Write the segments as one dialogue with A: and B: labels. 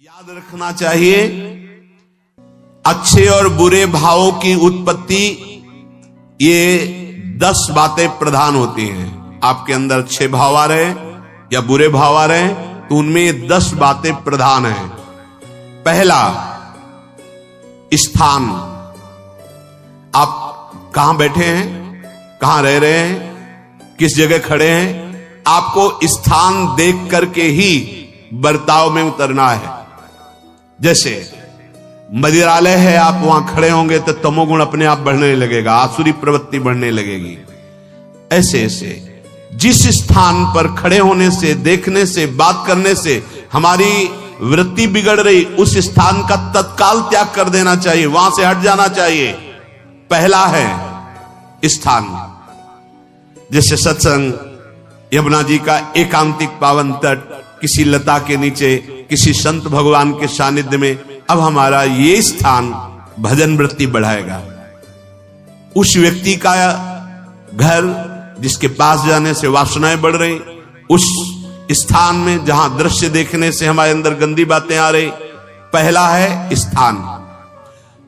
A: याद रखना चाहिए, अच्छे और बुरे भावों की उत्पत्ति ये 10 बातें प्रधान होती हैं। आपके अंदर अच्छे भाव आ रहे या बुरे भाव आ रहे तो उनमें 10 बातें प्रधान हैं। पहला, स्थान। आप कहां बैठे हैं, कहां रह रहे हैं, किस जगह खड़े हैं, आपको स्थान देख करके ही बर्ताव में उतरना है। जैसे मंदिरालय है, आप वहां खड़े होंगे तो तमोगुण अपने आप बढ़ने लगेगा, आसुरी प्रवृत्ति बढ़ने लगेगी। ऐसे ऐसे जिस स्थान पर खड़े होने से, देखने से, बात करने से हमारी वृत्ति बिगड़ रही, उस स्थान का तत्काल त्याग कर देना चाहिए, वहां से हट जाना चाहिए। पहला है स्थान। जैसे सत्संग, यमुना जी का एकांतिक पावन तट, किसी लता के नीचे, किसी संत भगवान के सानिध्य में, अब हमारा ये स्थान भजन वृत्ति बढ़ाएगा। उस व्यक्ति का घर जिसके पास जाने से वासनाएं बढ़ रही, उस स्थान में जहां दृश्य देखने से हमारे अंदर गंदी बातें आ रही, पहला है स्थान।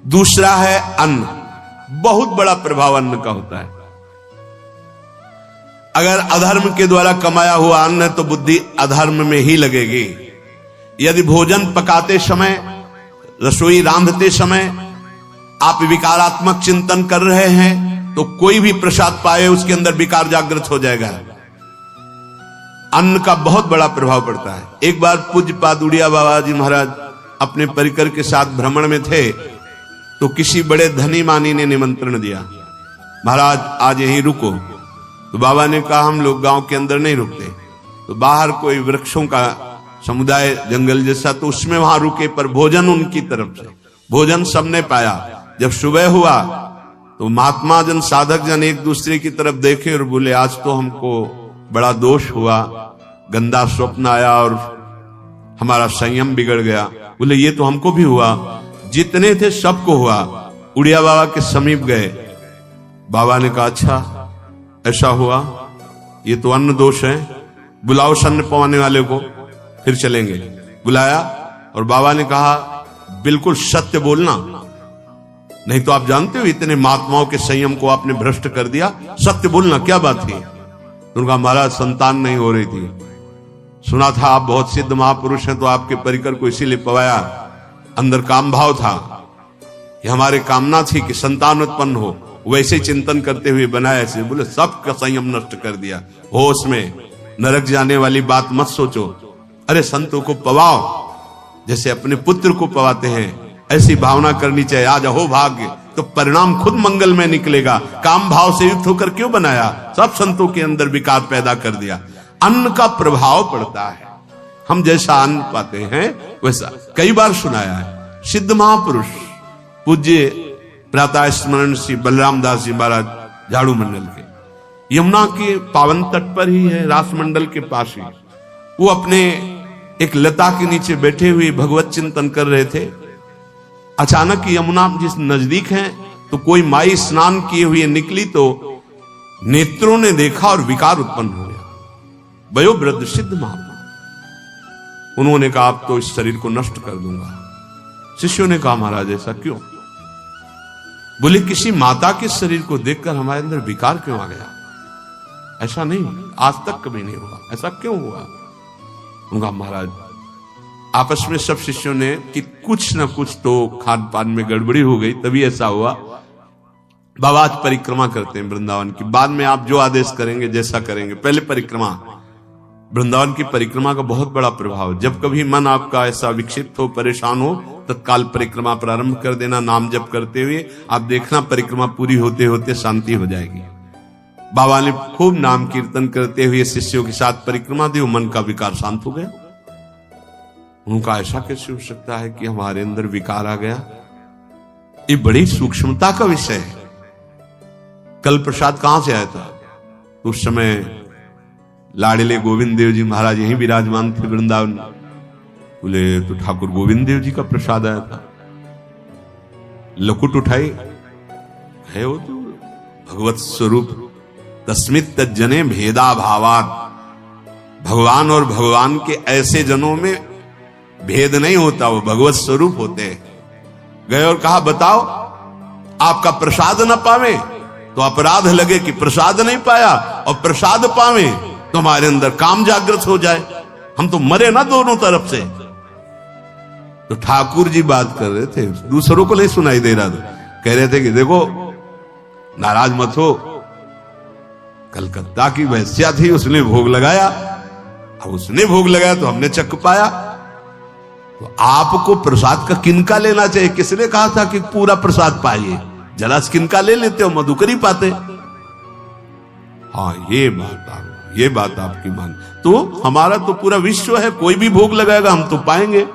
A: दूसरा है अन्न। बहुत बड़ा प्रभाव अन्न का होता है। अगर अधर्म के द्वारा कमाया हुआ अन्न है तो बुद्धि अधर्म में ही लगेगी। यदि भोजन पकाते समय, रसोई रांधते समय आप विकारात्मक चिंतन कर रहे हैं तो कोई भी प्रसाद पाए उसके अंदर विकार जागृत हो जाएगा। अन्न का बहुत बड़ा प्रभाव पड़ता है। एक बार पूज्य पाद उड़िया बाबा जी महाराज अपने परिकर के साथ भ्रमण में थे तो किसी बड़े धनी मानी ने निमंत्रण दिया, महाराज आज यहीं रुको। तो बाबा ने कहा हम लोग गांव के अंदर नहीं रुकते, तो बाहर कोई वृक्षों का समुदाय, जंगल जैसा, तो उसमें वहां रुके, पर भोजन उनकी तरफ से, भोजन सबने पाया। जब सुबह हुआ तो महात्मा जन, साधक जन एक दूसरे की तरफ देखे और बोले आज तो हमको बड़ा दोष हुआ, गंदा स्वप्न आया और हमारा संयम बिगड़ गया। बोले ये तो हमको भी हुआ, जितने थे सबको हुआ। उड़िया बाबा के समीप गए, बाबा ने कहा अच्छा ऐसा हुआ, ये तो अन्न दोष है, बुलाओ सन्न पवाने वाले को, फिर चलेंगे। बुलाया और बाबा ने कहा बिल्कुल सत्य बोलना, नहीं तो आप जानते हो इतने महात्माओं के संयम को आपने भ्रष्ट कर दिया, सत्य बोलना क्या बात थी। उनका महाराज संतान नहीं हो रही थी, सुना था आप बहुत सिद्ध महापुरुष हैं तो आपके परिकर को इसीलिए पवाया, अंदर काम भाव था, ये हमारे कामना थी कि संतान उत्पन्न हो, वैसे चिंतन करते हुए बनाया ऐसे। बोले सबका संयम नष्ट कर दिया, होश में, नरक जाने वाली बात मत सोचो। अरे संतों को पवाओ जैसे अपने पुत्र को पवाते हैं, ऐसी भावना करनी चाहिए। आज हो भाग्य तो परिणाम खुद मंगल में निकलेगा। काम भाव से युक्त होकर क्यों बनाया, सब संतों के अंदर विकार पैदा कर दिया। अन्न का प्रभाव पड़ता है, हम जैसा अन्न पाते हैं वैसा। कई बार सुनाया है, सिद्ध महापुरुष पूज्य प्रातः स्मरण श्री बलराम दास जी महाराज झाड़ू मंडल के, यमुना के पावन तट पर ही है, रास मंडल के पास ही, वो अपने एक लता के नीचे बैठे हुए भगवत चिंतन कर रहे थे। अचानक यमुना जिस नजदीक है तो कोई माई स्नान किए हुए निकली तो नेत्रों ने देखा और विकार उत्पन्न हो गया। वयोवृद्ध सिद्ध महात्मा, उन्होंने कहा आप तो इस शरीर को नष्ट कर दूंगा। शिष्यों ने कहा महाराज ऐसा क्यों? बोले किसी माता के शरीर को देखकर हमारे अंदर विकार क्यों आ गया? ऐसा नहीं, आज तक कभी नहीं हुआ, ऐसा क्यों हुआ? उनका महाराज आपस में सब शिष्यों ने कि कुछ ना कुछ तो खान पान में गड़बड़ी हो गई तभी ऐसा हुआ। बाबा आज परिक्रमा करते हैं वृंदावन की, बाद में आप जो आदेश करेंगे जैसा करेंगे, पहले परिक्रमा। वृंदावन की परिक्रमा का बहुत बड़ा प्रभाव, जब कभी मन आपका ऐसा विक्षिप्त हो, परेशान हो, तत्काल परिक्रमा प्रारंभ कर देना, नाम जप करते हुए। आप देखना परिक्रमा पूरी होते होते शांति हो जाएगी। बाबा ने खूब नाम कीर्तन करते हुए शिष्यों के साथ परिक्रमा दी, मन का विकार शांत हो गया। उनका ऐसा कैसे हो सकता है कि हमारे अंदर विकार आ गया? ये बड़ी सूक्ष्मता का विषय है। कल प्रसाद कहां से आया था? उस समय लाडले गोविंद देव जी महाराज यहीं विराजमान थे वृंदावन। बोले तो ठाकुर गोविंद देव जी का प्रसाद आया था। लकुट उठाई है वो तो भगवत स्वरूप, तस्मित तज्जने भेदा भावात। भगवान और भगवान के ऐसे जनों में भेद नहीं होता, वो भगवत स्वरूप होते हैं। गए और कहा बताओ आपका प्रसाद न पावे तो अपराध लगे कि प्रसाद नहीं पाया, और प्रसाद पावे तो हमारे अंदर काम जागृत हो जाए, हम तो मरे ना दोनों तरफ से। तो ठाकुर जी बात कर रहे थे, दूसरों को नहीं सुनाई दे रहा था। कह रहे थे कि देखो नाराज मत हो, कलकत्ता की वैश्या थी, उसने भोग लगाया, अब उसने भोग लगाया तो हमने चख पाया, तो आपको प्रसाद का किनका लेना चाहिए? किसने कहा था कि पूरा प्रसाद पाइए? जरा किनका ले लेते हो, मधुकरी पाते। हाँ ये बात आपकी मान, तो हमारा तो पूरा विश्व है, कोई भी भोग लगाएगा हम तो पाएंगे।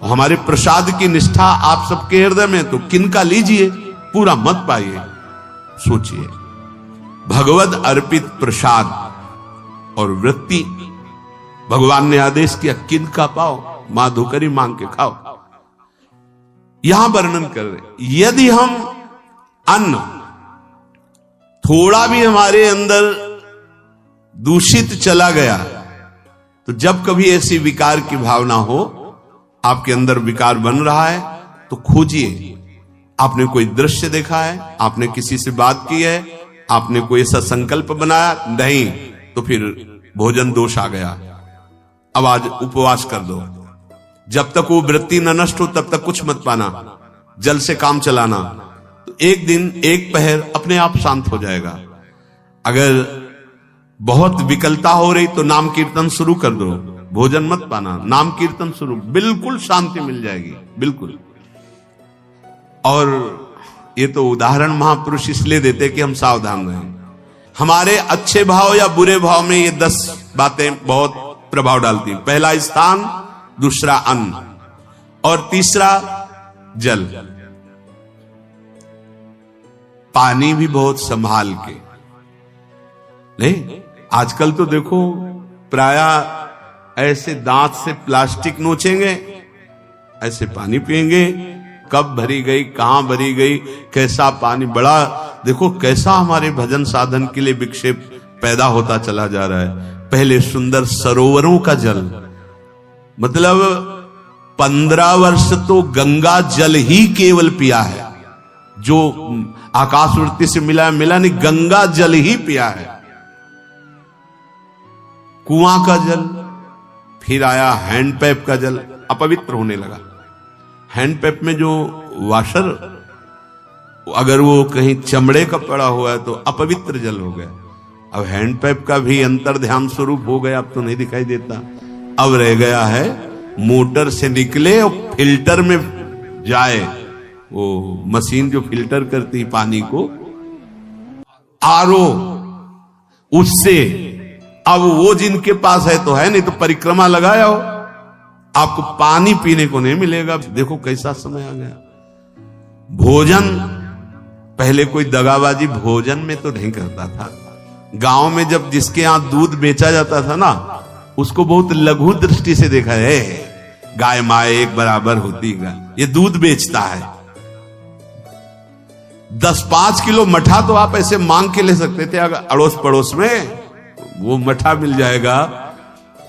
A: हमारे प्रसाद की निष्ठा आप सबके हृदय में, तो किनका लीजिए, पूरा मत पाइए। सोचिए, भगवत अर्पित प्रसाद और वृत्ति भगवान ने आदेश किया किनका पाओ, माधुकरी मांग के खाओ। यहां वर्णन कर रहे, यदि हम अन्न थोड़ा भी हमारे अंदर दूषित चला गया, तो जब कभी ऐसी विकार की भावना हो, आपके अंदर विकार बन रहा है, तो खोजिए। आपने कोई दृश्य देखा है, आपने किसी से बात की है, आपने कोई ऐसा संकल्प बनाया, नहीं, तो फिर भोजन दोष आ गया, अब आज उपवास कर दो। जब तक वो वृत्ति न नष्ट हो तब तक कुछ मत पाना, जल से काम चलाना, तो एक दिन एक पहर अपने आप शांत हो जाएगा। अगर बहुत विकलता हो रही तो नाम कीर्तन शुरू कर दो, भोजन मत पाना, नाम कीर्तन शुरू, बिल्कुल शांति मिल जाएगी, बिल्कुल। और ये तो उदाहरण महापुरुष इसलिए देते कि हम सावधान रहें। हमारे अच्छे भाव या बुरे भाव में ये 10 बातें बहुत प्रभाव डालती हैं। पहला स्थान, दूसरा अन्न, और तीसरा जल। पानी भी बहुत संभाल के, नहीं आजकल तो देखो प्रायः ऐसे दांत से प्लास्टिक नोचेंगे, ऐसे पानी पिएंगे, कब भरी गई, कहां भरी गई, कैसा पानी, बड़ा देखो कैसा हमारे भजन साधन के लिए विक्षेप पैदा होता चला जा रहा है। पहले सुंदर सरोवरों का जल, मतलब 15 वर्ष तो गंगा जल ही केवल पिया है, जो आकाशवृत्ति से मिला नहीं, गंगा जल ही पिया है। कुआं का जल, फिर आया हैंडपैप का जल, अपवित्र होने लगा। हैंडपैप में जो वाशर, अगर वो कहीं चमड़े का पड़ा हुआ है तो अपवित्र जल हो गया। अब हैंडपैप का भी अंतर ध्यान स्वरूप हो गया, अब तो नहीं दिखाई देता। अब रह गया है मोटर से निकले और फिल्टर में जाए, वो मशीन जो फिल्टर करती पानी को, आरओ, उससे। अब वो जिनके पास है तो है, नहीं तो परिक्रमा लगाया हो, आपको पानी पीने को नहीं मिलेगा। देखो कैसा समय आ गया। भोजन, पहले कोई दगाबाजी भोजन में तो नहीं करता था। गांव में जब जिसके यहां दूध बेचा जाता था ना, उसको बहुत लघु दृष्टि से देखा है, गाय माए एक बराबर होती है, ये दूध बेचता है। 10-5 किलो मठा तो आप ऐसे मांग के ले सकते थे, अगर अड़ोस पड़ोस में वो मठा मिल जाएगा।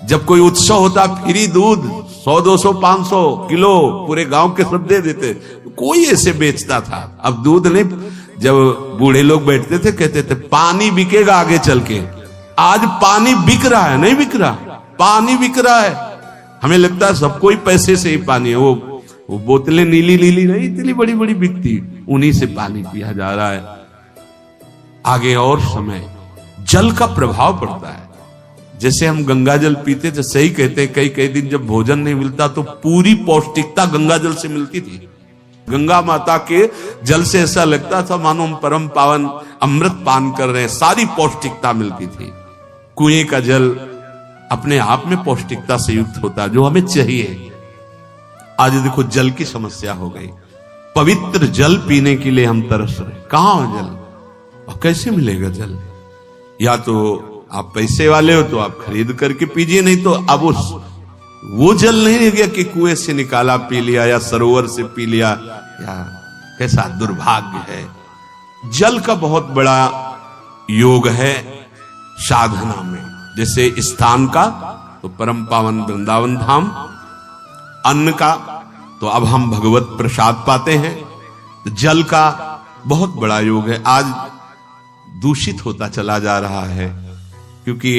A: जब कोई उत्सव होता, फ्री दूध 100-200 500 किलो पूरे गांव के सब दे देते, कोई ऐसे बेचता था। अब दूध नहीं, जब बूढ़े लोग बैठते थे कहते थे पानी बिकेगा आगे चल के। आज पानी बिक रहा है, नहीं बिक रहा, पानी बिक रहा है। हमें लगता है सबको ही पैसे से ही पानी है, वो बोतलें नीली नीली नहीं, इतनी बड़ी बड़ी बिकती, उन्हीं से पानी पिया जा रहा है। आगे और समय जल का प्रभाव पड़ता है। जैसे हम गंगा जल पीते थे, सही कहते हैं, कई दिन जब भोजन नहीं मिलता तो पूरी पौष्टिकता गंगा जल से मिलती थी। गंगा माता के जल से ऐसा लगता था मानो हम परम पावन अमृत पान कर रहे हैं, सारी पौष्टिकता मिलती थी। कुएं का जल अपने आप में पौष्टिकता से युक्त होता है, जो हमें चाहिए। आज देखो जल की समस्या हो गई, पवित्र जल पीने के लिए हम तरस रहे। कहां है जल और कैसे मिलेगा जल? या तो आप पैसे वाले हो तो आप खरीद करके पीजिए, नहीं तो अब वो जल नहीं रह गया कि कुएं से निकाला पी लिया या सरोवर से पी लिया, या कैसा दुर्भाग्य है। जल का बहुत बड़ा योग है साधना में। जैसे स्थान का तो परम पावन वृंदावन धाम, अन्न का तो अब हम भगवत प्रसाद पाते हैं, जल का बहुत बड़ा योग है। आज दूषित होता चला जा रहा है, क्योंकि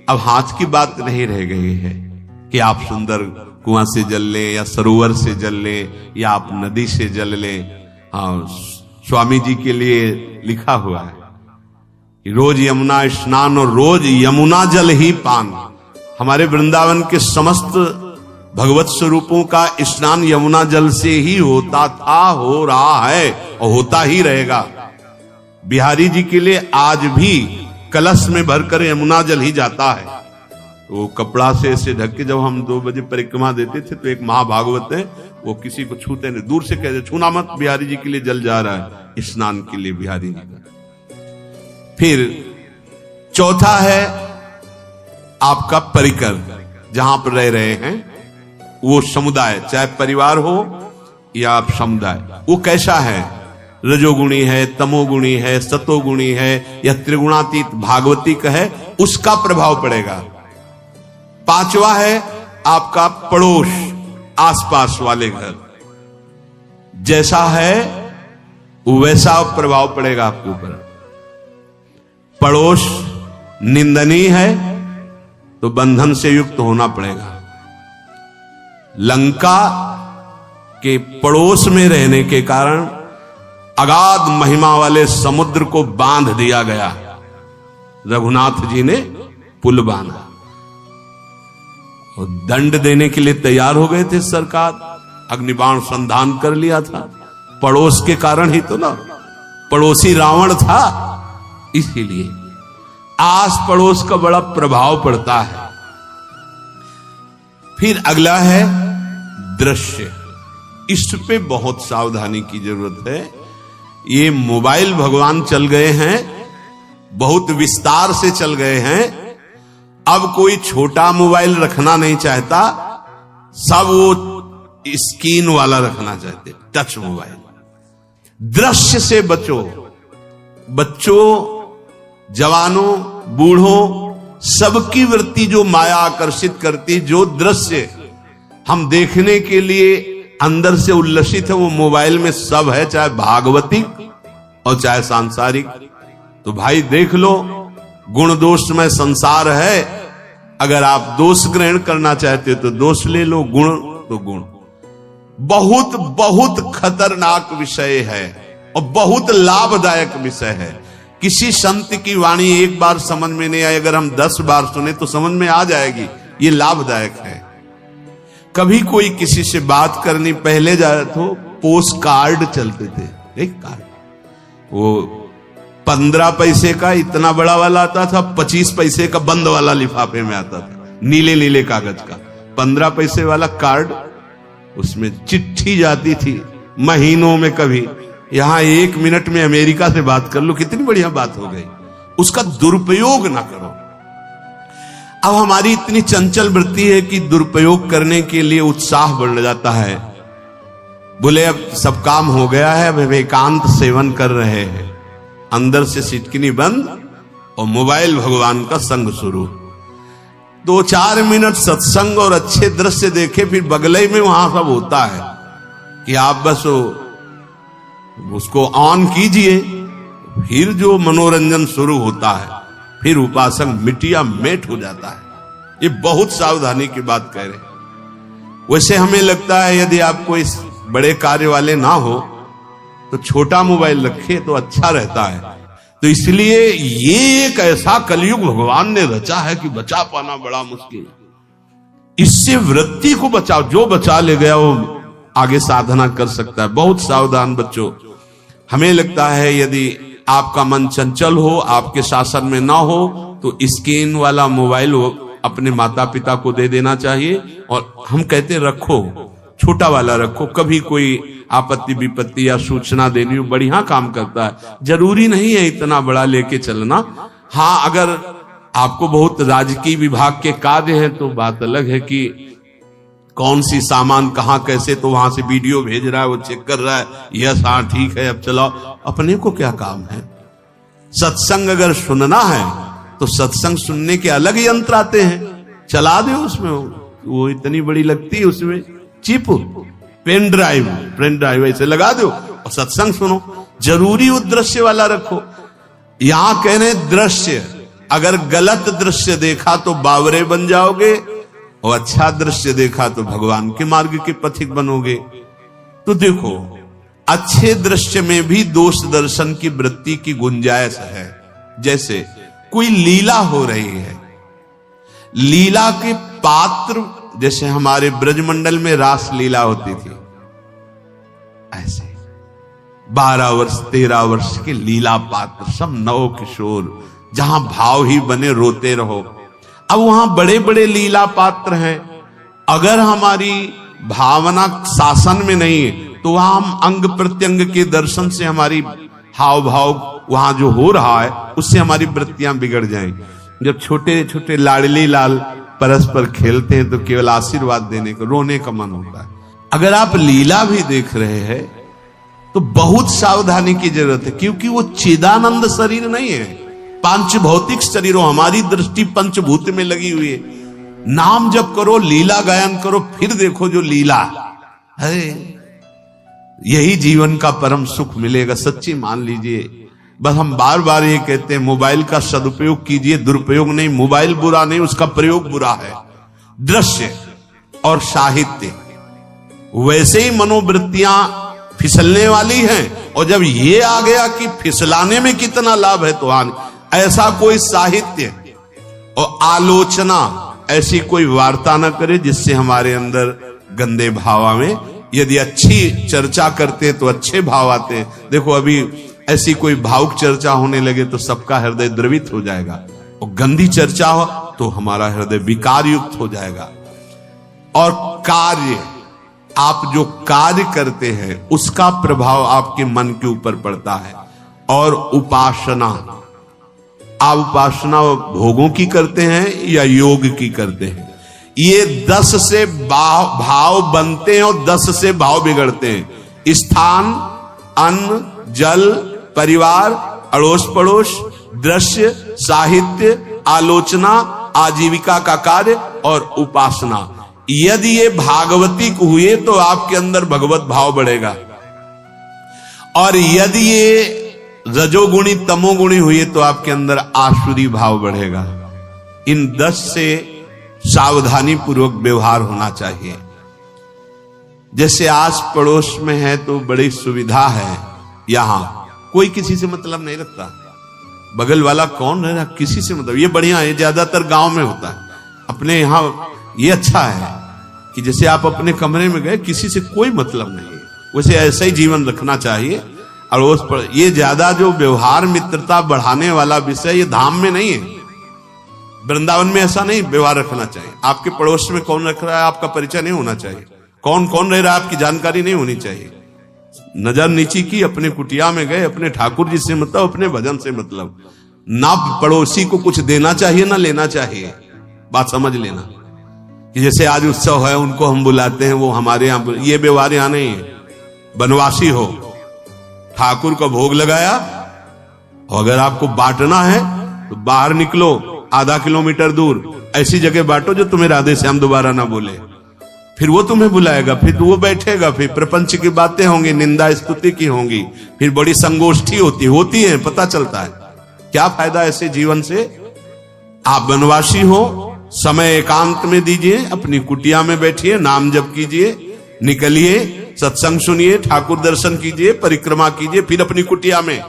A: अब हाथ की बात नहीं रह गई है कि आप सुंदर कुआं से जल लें या सरोवर से जल लें या आप नदी से जल लें। हाँ, स्वामी जी के लिए लिखा हुआ है कि रोज यमुना स्नान और रोज यमुना जल ही पान। हमारे वृंदावन के समस्त भगवत स्वरूपों का स्नान यमुना जल से ही होता था, हो रहा है और होता ही रहेगा। बिहारी जी के लिए आज भी कलश में भरकर यमुना जल ही जाता है। वो कपड़ा से ऐसे ढक के जब हम 2 बजे परिक्रमा देते थे तो एक महाभागवत है, वो किसी को छूते नहीं, दूर से कहते छूना मत, बिहारी जी के लिए जल जा रहा है स्नान के लिए बिहारी जी का। फिर चौथा है आपका परिकर, जहां पर रह रहे हैं वो समुदाय, चाहे परिवार हो या आप समुदाय, वो कैसा है, रजोगुणी है, तमोगुणी है, सतोगुणी है या त्रिगुणातीत भागवतिक है, उसका प्रभाव पड़ेगा। पांचवा है आपका पड़ोस, आसपास वाले घर, जैसा है वैसा प्रभाव पड़ेगा आपके ऊपर। पड़ोस निंदनीय है तो बंधन से युक्त होना पड़ेगा। लंका के पड़ोस में रहने के कारण अगाध महिमा वाले समुद्र को बांध दिया गया, रघुनाथ जी ने पुल बांधा और दंड देने के लिए तैयार हो गए थे सरकार, अग्निबाण संधान कर लिया था, पड़ोस के कारण ही तो ना, पड़ोसी रावण था। इसीलिए आस पड़ोस का बड़ा प्रभाव पड़ता है। फिर अगला है दृश्य, इस पे बहुत सावधानी की जरूरत है। ये मोबाइल भगवान चल गए हैं, बहुत विस्तार से चल गए हैं, अब कोई छोटा मोबाइल रखना नहीं चाहता, सब वो स्क्रीन वाला रखना चाहते, टच मोबाइल। दृश्य से बचो, बच्चों, जवानों, बूढ़ों, सबकी वृत्ति जो माया आकर्षित करती, जो दृश्य हम देखने के लिए अंदर से उल्लसित है, वो मोबाइल में सब है, चाहे भागवतिक और चाहे सांसारिक। तो भाई देख लो, गुण दोष में संसार है, अगर आप दोष ग्रहण करना चाहते हो तो दोष ले लो, गुण तो गुण। बहुत बहुत खतरनाक विषय है और बहुत लाभदायक विषय है। किसी संत की वाणी एक बार समझ में नहीं आई, अगर हम 10 बार सुने तो समझ में आ जाएगी, ये लाभदायक है। कभी कोई किसी से बात करनी, पहले जाए तो पोस्ट कार्ड चलते थे, एक कार्ड, वो 15 पैसे का इतना बड़ा वाला आता था, 25 पैसे का बंद वाला लिफाफे में आता था, नीले नीले कागज का 15 पैसे वाला कार्ड, उसमें चिट्ठी जाती थी महीनों में। कभी यहां 1 मिनट में अमेरिका से बात कर लो, कितनी बढ़िया बात हो गई। उसका दुरुपयोग ना करो। अब हमारी इतनी चंचल वृत्ति है कि दुरुपयोग करने के लिए उत्साह बढ़ जाता है। बोले अब सब काम हो गया है, अब एकांत सेवन कर रहे हैं, अंदर से सिटकिनी बंद और मोबाइल भगवान का संग शुरू। 2-4 मिनट सत्संग और अच्छे दृश्य देखे, फिर बगले में वहां सब होता है कि आप बस उसको ऑन कीजिए, फिर जो मनोरंजन शुरू होता है, फिर उपासक मिटिया मेट हो जाता है। ये बहुत सावधानी की बात कह रहे हैं। वैसे हमें लगता है यदि आप कोई बड़े कार्य वाले ना हो तो छोटा मोबाइल रखे तो अच्छा रहता है। तो इसलिए ये एक ऐसा कलयुग भगवान ने रचा है कि बचा पाना बड़ा मुश्किल है। इससे वृत्ति को बचाओ, जो बचा ले गया वो आगे साधना कर सकता है। बहुत सावधान बच्चों। हमें लगता है यदि आपका मन चंचल हो, आपके शासन में ना हो, तो स्क्रीन वाला मोबाइल अपने माता पिता को दे देना चाहिए। और हम कहते रखो, छोटा वाला रखो, कभी कोई आपत्ति विपत्ति या सूचना देनी हो, बढ़िया काम करता है। जरूरी नहीं है इतना बड़ा लेके चलना। हाँ, अगर आपको बहुत राजकीय विभाग के कार्य हैं तो बात अलग है कि कौन सी सामान कहां कैसे, तो वहां से वीडियो भेज रहा है, वो चेक कर रहा है, यस हाँ ठीक है अब चलाओ। अपने को क्या काम है? सत्संग अगर सुनना है तो सत्संग सुनने के अलग यंत्र आते हैं, चला दे उसमें, वो इतनी बड़ी लगती है उसमें, चिप, पेन ड्राइव ऐसे लगा दो और सत्संग सुनो। जरूरी वो दृश्य वाला रखो। यहां कहने दृश्य, अगर गलत दृश्य देखा तो बावरे बन जाओगे और अच्छा दृश्य देखा तो भगवान के मार्ग के पथिक बनोगे। तो देखो, अच्छे दृश्य में भी दोष दर्शन की वृत्ति की गुंजाइश है। जैसे कोई लीला हो रही है, लीला के पात्र, जैसे हमारे ब्रजमंडल में रास लीला होती थी, ऐसे 12 वर्ष 13 वर्ष के लीला पात्र, सब नव किशोर, जहां भाव ही बने रोते रहो। अब वहां बड़े बड़े लीला पात्र हैं, अगर हमारी भावना शासन में नहीं है तो वहां हम अंग प्रत्यंग के दर्शन से हमारी हाव भाव वहां जो हो रहा है उससे हमारी वृत्तियां बिगड़ जाएं। जब छोटे छोटे लाडली लाल परस्पर खेलते हैं तो केवल आशीर्वाद देने को, रोने का मन होता है। अगर आप लीला भी देख रहे हैं तो बहुत सावधानी की जरूरत है, क्योंकि वो चिदानंद शरीर नहीं है, पांच भौतिक शरीरों, हमारी दृष्टि पंचभूत में लगी हुई है। नाम जप करो, लीला गायन करो, फिर देखो जो लीला है, यही जीवन का परम सुख मिलेगा। सच्ची मान लीजिए। बस हम बार बार ये कहते हैं, मोबाइल का सदुपयोग कीजिए, दुरुपयोग नहीं। मोबाइल बुरा नहीं, उसका प्रयोग बुरा है। दृश्य और साहित्य, वैसे ही मनोवृत्तियां फिसलने वाली हैं, और जब ये आ गया कि फिसलाने में कितना लाभ है तो ऐसा कोई साहित्य और आलोचना, ऐसी कोई वार्ता न करे जिससे हमारे अंदर गंदे भाव आवे। यदि अच्छी चर्चा करते तो अच्छे भाव आते। देखो, अभी ऐसी कोई भावुक चर्चा होने लगे तो सबका हृदय द्रवित हो जाएगा, और गंदी चर्चा हो तो हमारा हृदय विकार युक्त हो जाएगा। और कार्य, आप जो कार्य करते हैं उसका प्रभाव आपके मन के ऊपर पड़ता है। और उपासना, आप उपासना भोगों की करते हैं या योग की करते हैं, ये 10 से भाव बनते हैं और 10 से भाव बिगड़ते हैं। स्थान, अन्न, जल, परिवार, अड़ोस पड़ोस, दृश्य, साहित्य, आलोचना, आजीविका का कार्य और उपासना। यदि ये भागवतिक हुए तो आपके अंदर भगवत भाव बढ़ेगा, और यदि ये रजोगुणी तमोगुणी हुए तो आपके अंदर आसुरी भाव बढ़ेगा। इन 10 से सावधानी पूर्वक व्यवहार होना चाहिए। जैसे आस पड़ोस में है तो बड़ी सुविधा है, यहां कोई किसी से मतलब नहीं रखता, बगल वाला कौन रह रहा किसी से मतलब, ये बढ़िया है। ज्यादातर गांव में होता है। अपने यहां ये अच्छा है कि जैसे आप अपने कमरे में गए, किसी से कोई मतलब नहीं, वैसे ऐसा ही जीवन रखना चाहिए। अड़ोस पर ये ज्यादा जो व्यवहार मित्रता बढ़ाने वाला विषय, ये धाम में नहीं है। वृंदावन में ऐसा नहीं व्यवहार रखना चाहिए। आपके पड़ोस में कौन रख रहा है आपका परिचय नहीं होना चाहिए, कौन कौन रह रहा है आपकी जानकारी नहीं होनी चाहिए। नजर नीची की, अपने कुटिया में गए, अपने ठाकुर जी से मतलब, अपने भजन से मतलब। ना पड़ोसी को कुछ देना चाहिए ना लेना चाहिए। बात समझ लेना कि जैसे आज उत्सव है, उनको हम बुलाते हैं, वो हमारे यहाँ, ये व्यवहार यहाँ नहीं है। बनवासी हो, ठाकुर का भोग लगाया, और अगर आपको बांटना है तो बाहर निकलो, आधा किलोमीटर दूर ऐसी जगह बांटो जो तुम्हें राधे श्याम दोबारा ना बोले, फिर वो तुम्हें बुलाएगा, फिर वो बैठेगा, फिर प्रपंच की बातें होंगी, निंदा स्तुति की होंगी, फिर बड़ी संगोष्ठी होती है, पता चलता है। क्या फायदा ऐसे जीवन से? आप वनवासी हो, समय एकांत में दीजिए, अपनी कुटिया में बैठिए, नाम जप कीजिए, निकलिए, सत्संग सुनिए, ठाकुर दर्शन कीजिए, परिक्रमा कीजिए, फिर अपनी कुटिया में।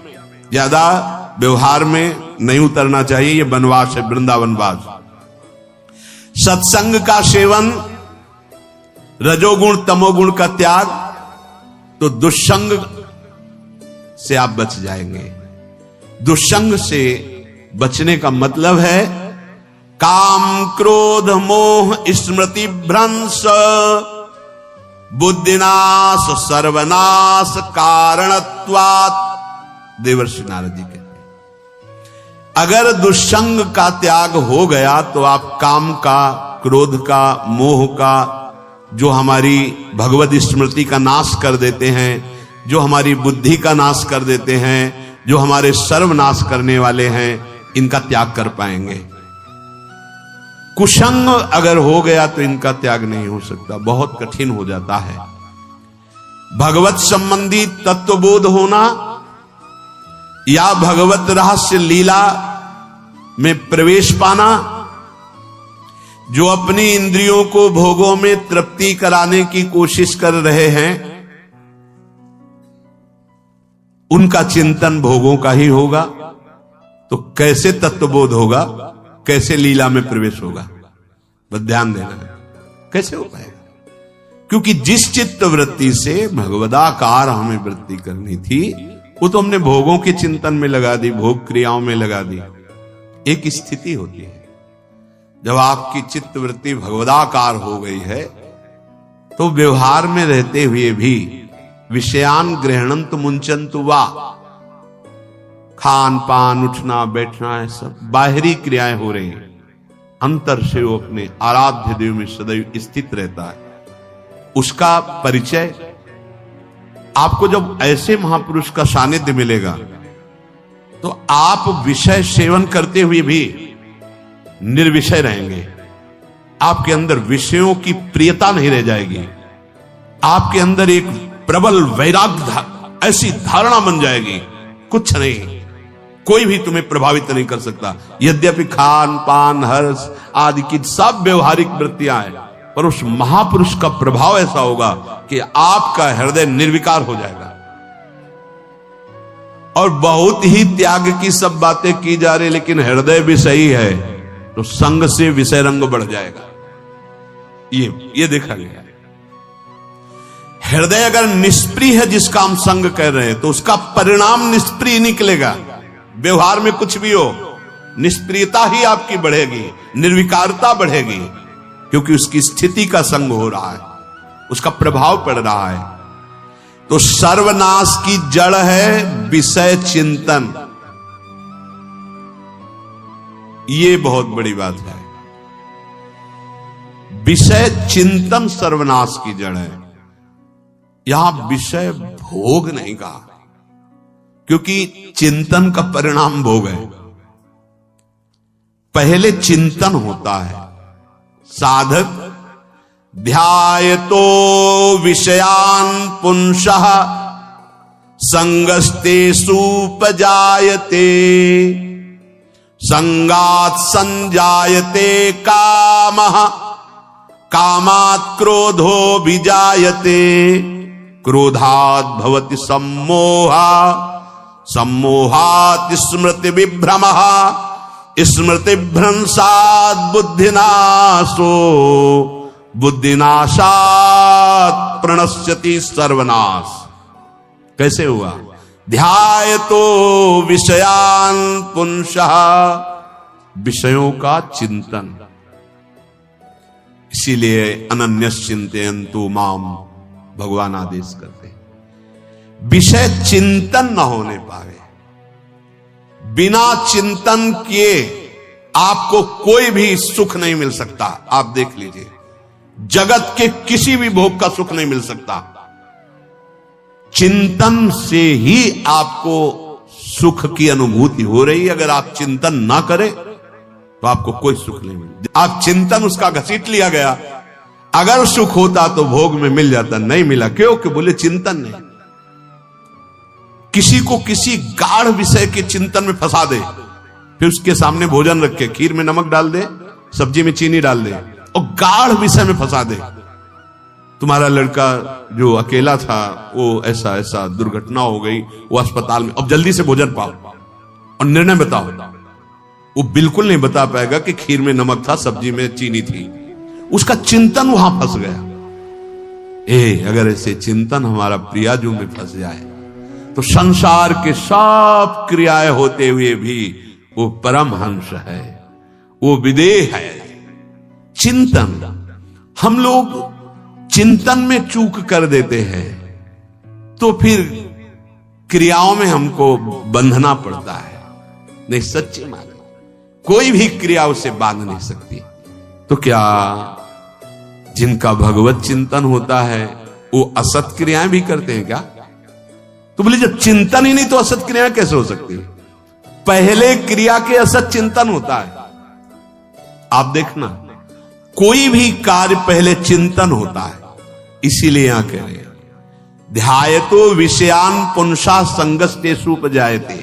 A: ज्यादा व्यवहार में नहीं उतरना चाहिए, ये वनवास है, वृंदावनवास। सत्संग का सेवन, रजोगुण तमोगुण का त्याग, तो दुष्संग से आप बच जाएंगे। दुष्संग से बचने का मतलब है काम क्रोध मोह स्मृति भ्रंश बुद्धिनाश सर्वनाश कारणत्वात्। देवर्षि नारद जी कहते हैं, अगर दुष्संग का त्याग हो गया तो आप काम का, क्रोध का, मोह का, जो हमारी भगवत स्मृति का नाश कर देते हैं, जो हमारी बुद्धि का नाश कर देते हैं, जो हमारे सर्वनाश करने वाले हैं, इनका त्याग कर पाएंगे। कुसंग अगर हो गया तो इनका त्याग नहीं हो सकता, बहुत कठिन हो जाता है। भगवत संबंधी तत्वबोध होना या भगवत रहस्य लीला में प्रवेश पाना, जो अपनी इंद्रियों को भोगों में तृप्ति कराने की कोशिश कर रहे हैं, उनका चिंतन भोगों का ही होगा। तो कैसे तत्वबोध होगा, कैसे लीला में प्रवेश होगा, बस ध्यान देना है, कैसे हो पाएगा? क्योंकि जिस चित्त वृत्ति से भगवदाकार हमें वृत्ति करनी थी, वो तो हमने भोगों के चिंतन में लगा दी, भोग क्रियाओं में लगा दी। एक स्थिति होती है जब आपकी चित्त वृत्ति भगवदाकार हो गई है, तो व्यवहार में रहते हुए भी विषयान ग्रहणंत मुंचंतु वा, खान पान उठना बैठना है, सब बाहरी क्रियाएं हो रही हैं, अंतर से वो अपने आराध्य देव में सदैव स्थित रहता है। उसका परिचय आपको जब ऐसे महापुरुष का सानिध्य मिलेगा, तो आप विषय सेवन करते हुए भी निर्विषय रहेंगे। आपके अंदर विषयों की प्रियता नहीं रह जाएगी, आपके अंदर एक प्रबल वैराग्य ऐसी धारणा बन जाएगी, कुछ नहीं, कोई भी तुम्हें प्रभावित नहीं कर सकता। यद्यपि खान पान हर्ष आदि की सब व्यवहारिक वृत्तियां हैं, पर उस महापुरुष का प्रभाव ऐसा होगा कि आपका हृदय निर्विकार हो जाएगा। और बहुत ही त्याग की सब बातें की जा रही, लेकिन हृदय भी सही है, तो संग से विषय रंग बढ़ जाएगा। ये देखा गया। हृदय अगर निष्प्रिय है, जिसका हम संग कह रहे हैं, तो उसका परिणाम निष्प्रिय निकलेगा। व्यवहार में कुछ भी हो, निष्प्रियता ही आपकी बढ़ेगी, निर्विकारता बढ़ेगी, क्योंकि उसकी स्थिति का संग हो रहा है, उसका प्रभाव पड़ रहा है। तो सर्वनाश की जड़ है विषय चिंतन। ये बहुत बड़ी बात है। विषय चिंतन सर्वनाश की जड़ है। यहां विषय भोग नहीं कहा, क्योंकि चिंतन का परिणाम भोग है। पहले चिंतन होता है। साधक ध्यायतो विषयान पुंसः संगस्तेषु उपजायते, संगात् संजायते कामः, कामात् क्रोधो विजायते, क्रोधात् भवति सम्मोहः, सम्मोहात् स्मृति विभ्रमः, स्मृति भ्रंशात् बुद्धिनाशो, बुद्धिनाशात् प्रणश्यति सर्वनाश। कैसे हुआ? ध्यायतो विषयान पुंसः, विषयों का चिंतन। इसीलिए अनन्यश्चिन्तयन्तु माम भगवान आदेश करते हैं। विषय चिंतन न होने पावे, बिना चिंतन किए आपको कोई भी सुख नहीं मिल सकता। आप देख लीजिए, जगत के किसी भी भोग का सुख नहीं मिल सकता। चिंतन से ही आपको सुख की अनुभूति हो रही है। अगर आप चिंतन ना करें तो आपको कोई सुख नहीं मिलेगा। आप चिंतन उसका घसीट लिया गया। अगर सुख होता तो भोग में मिल जाता, नहीं मिला। क्यों? कि बोले चिंतन नहीं। किसी को किसी गाढ़ विषय के चिंतन में फंसा दे, फिर उसके सामने भोजन रखे, खीर में नमक डाल दे, सब्जी में चीनी डाल दे और गाढ़ विषय में फंसा दे। तुम्हारा लड़का जो अकेला था, वो ऐसा ऐसा दुर्घटना हो गई, वो अस्पताल में, अब जल्दी से भोजन पाओ और निर्णय बताओ। वो बिल्कुल नहीं बता पाएगा कि खीर में नमक था, सब्जी में चीनी थी। उसका चिंतन वहां फंस गया। अगर ऐसे चिंतन हमारा प्रियाजू में फंस जाए तो संसार के सब क्रियाएं होते हुए भी वो परमहंस है, वो विदेह है। चिंतन, हम लोग चिंतन में चूक कर देते हैं, तो फिर क्रियाओं में हमको बंधना पड़ता है। नहीं, सच्ची माने कोई भी क्रिया उसे बांध नहीं सकती। तो क्या जिनका भगवत चिंतन होता है वो असत क्रियाएं भी करते हैं क्या? तो बोले जब चिंतन ही नहीं तो असत क्रियाएं कैसे हो सकती है? पहले क्रिया के असत चिंतन होता है। आप देखना, कोई भी कार्य पहले चिंतन होता है। इसीलिए यहां कह रहे हैं ध्यायतो विषयान पुंसा संगस्तेषु उपजायते।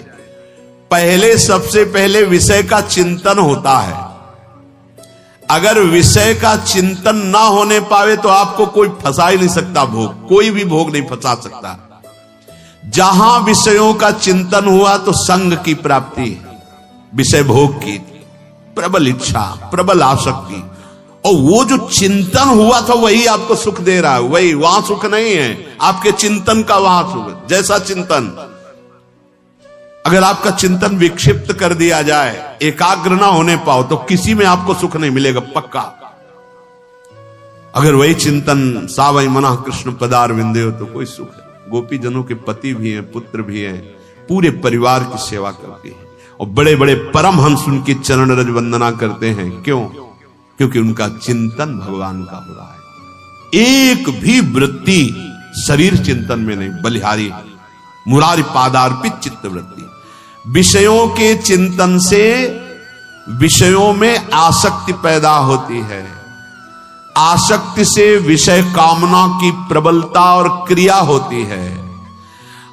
A: पहले सबसे पहले विषय का चिंतन होता है। अगर विषय का चिंतन ना होने पावे तो आपको कोई फंसा ही नहीं सकता भोग, कोई भी भोग नहीं फंसा सकता। जहां विषयों का चिंतन हुआ तो संग की प्राप्ति, विषय भोग की प्रबल इच्छा, प्रबल आसक्ति, और वो जो चिंतन हुआ था वही आपको सुख दे रहा है। वही, वहां सुख नहीं है, आपके चिंतन का वहां सुख। जैसा चिंतन, अगर आपका चिंतन विक्षिप्त कर दिया जाए, एकाग्र ना होने पाओ, तो किसी में आपको सुख नहीं मिलेगा पक्का। अगर वही चिंतन सावई मना कृष्ण पदार विंदे हो तो कोई सुख है। गोपी जनों के पति भी हैं, पुत्र भी हैं, पूरे परिवार की सेवा करते हैं, और बड़े बड़े परमहंस उनकी चरण रज वंदना करते हैं। क्यों? क्योंकि उनका चिंतन भगवान का हो रहा है। एक भी वृत्ति शरीर चिंतन में नहीं, बलिहारी मुरारी पादार्पित चित्त वृत्ति। विषयों के चिंतन से विषयों में आसक्ति पैदा होती है। आसक्ति से विषय कामना की प्रबलता और क्रिया होती है,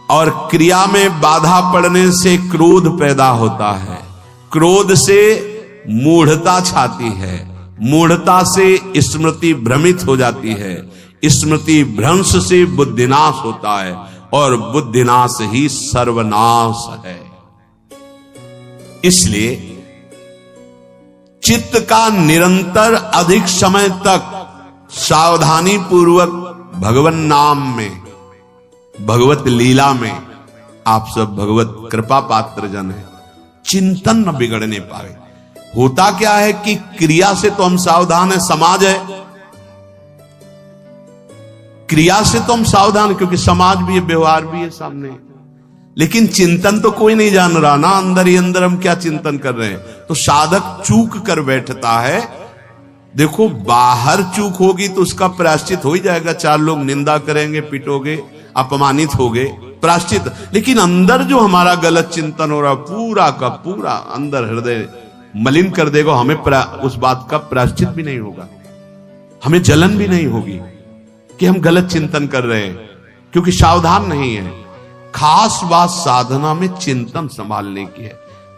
A: और क्रिया में बाधा पड़ने से क्रोध पैदा होता है। क्रोध से मूढ़ता छाती है, मूढ़ता से स्मृति भ्रमित हो जाती है, स्मृति भ्रंश से बुद्धिनाश होता है, और बुद्धिनाश ही सर्वनाश है। इसलिए चित्त का निरंतर अधिक समय तक सावधानी पूर्वक भगवन नाम में, भगवत लीला में, आप सब भगवत कृपा पात्र जन है, चिंतन न बिगड़ने पाए। होता क्या है कि क्रिया से तो हम सावधान है, समाज है, क्रिया से तो हम सावधान, क्योंकि समाज भी है, व्यवहार भी है सामने, लेकिन चिंतन तो कोई नहीं जान रहा ना, अंदर ही अंदर हम क्या चिंतन कर रहे हैं। तो साधक चूक कर बैठता है। देखो, बाहर चूक होगी तो उसका प्रायश्चित हो ही जाएगा, चार लोग निंदा करेंगे, पिटोगे, अपमानित होगे, प्रायश्चित। लेकिन अंदर जो हमारा गलत चिंतन हो रहा, पूरा का पूरा अंदर हृदय मलिन कर देगा, हमें उस बात का प्रायश्चित भी नहीं होगा, हमें जलन भी नहीं होगी कि हम गलत चिंतन कर रहे हैं, क्योंकि सावधान नहीं है। खास बात साधना में चिंतन संभालने की है।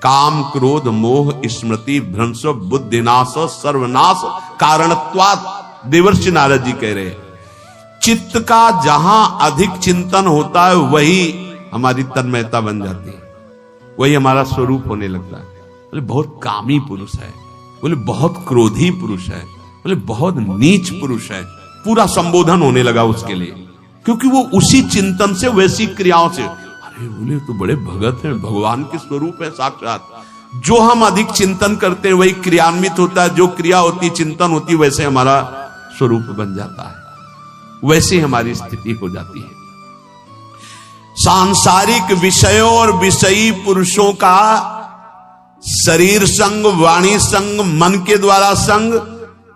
A: काम क्रोध मोह स्मृति भ्रंश बुद्धिनाश सर्वनाश कारणत्वात्, देवर्षि नारद जी कह रहे हैं। चित्त का जहां अधिक चिंतन होता है वही हमारी तन्मयता बन जाती है, वही हमारा स्वरूप होने लगता है। बोले बहुत कामी पुरुष है, बोले बहुत क्रोधी पुरुष है, बोले बहुत नीच पुरुष है, पूरा संबोधन होने लगा उसके लिए, क्योंकि वो उसी चिंतन से, वैसी क्रियाओं से। अरे बोले तो बड़े भगत हैं, भगवान के स्वरूप है साक्षात। जो हम अधिक चिंतन करते हैं वही क्रियान्वित होता है, जो क्रिया होती, चिंतन होती, वैसे हमारा स्वरूप बन जाता है, वैसे हमारी स्थिति हो जाती है। सांसारिक विषयों और विषयी पुरुषों का शरीर संग, वाणी संग, मन के द्वारा संग,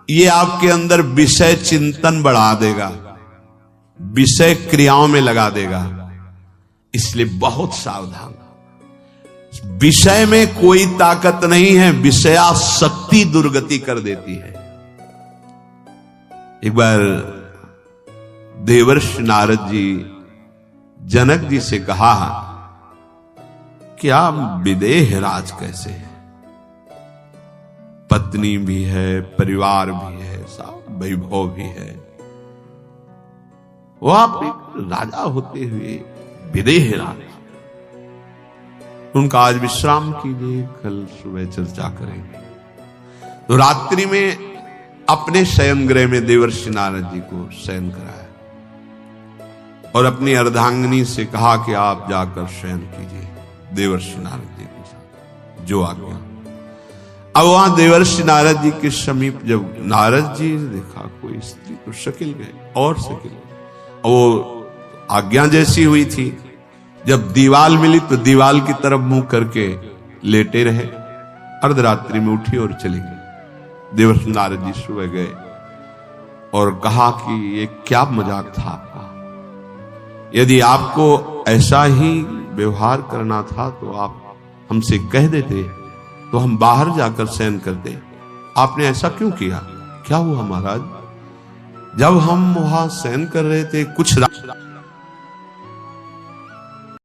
A: ये आपके अंदर विषय चिंतन बढ़ा देगा, विषय क्रियाओं में लगा देगा। इसलिए बहुत सावधान। विषय में कोई ताकत नहीं है, विषयासक्ति दुर्गति कर देती है। एक बार देवर्षि नारद जी जनक जी से कहा कि आप विदेह राज कैसे है, पत्नी भी है, परिवार भी है, सब वैभव भी है, वो आप एक राजा होते हुए विदेह राज। उनका आज विश्राम कीजिए, कल सुबह चर्चा करेंगे। तो रात्रि में अपने शयन गृह में देवर्षि नारद जी को शयन कराया और अपनी अर्धांगिनी से कहा कि आप जाकर शयन कीजिए देवर्षि नारद जी के साथ, जो आज्ञा। अब वहां देवर्षि नारद जी के समीप जब नारद जी ने देखा कोई स्त्री, तो शकिल गए और शकिल। वो आज्ञा जैसी हुई थी, जब दीवाल मिली तो दीवाल की तरफ मुंह करके लेटे रहे। अर्धरात्रि में उठी और चली गई। देवर्षि नारद जी सुबह गए और कहा कि ये क्या मजाक था आपका, यदि आपको ऐसा ही व्यवहार करना था तो आप हमसे कह देते, तो हम बाहर जाकर शयन करते, आपने ऐसा क्यों किया। क्या हुआ महाराज? जब हम वहां शयन कर रहे थे कुछ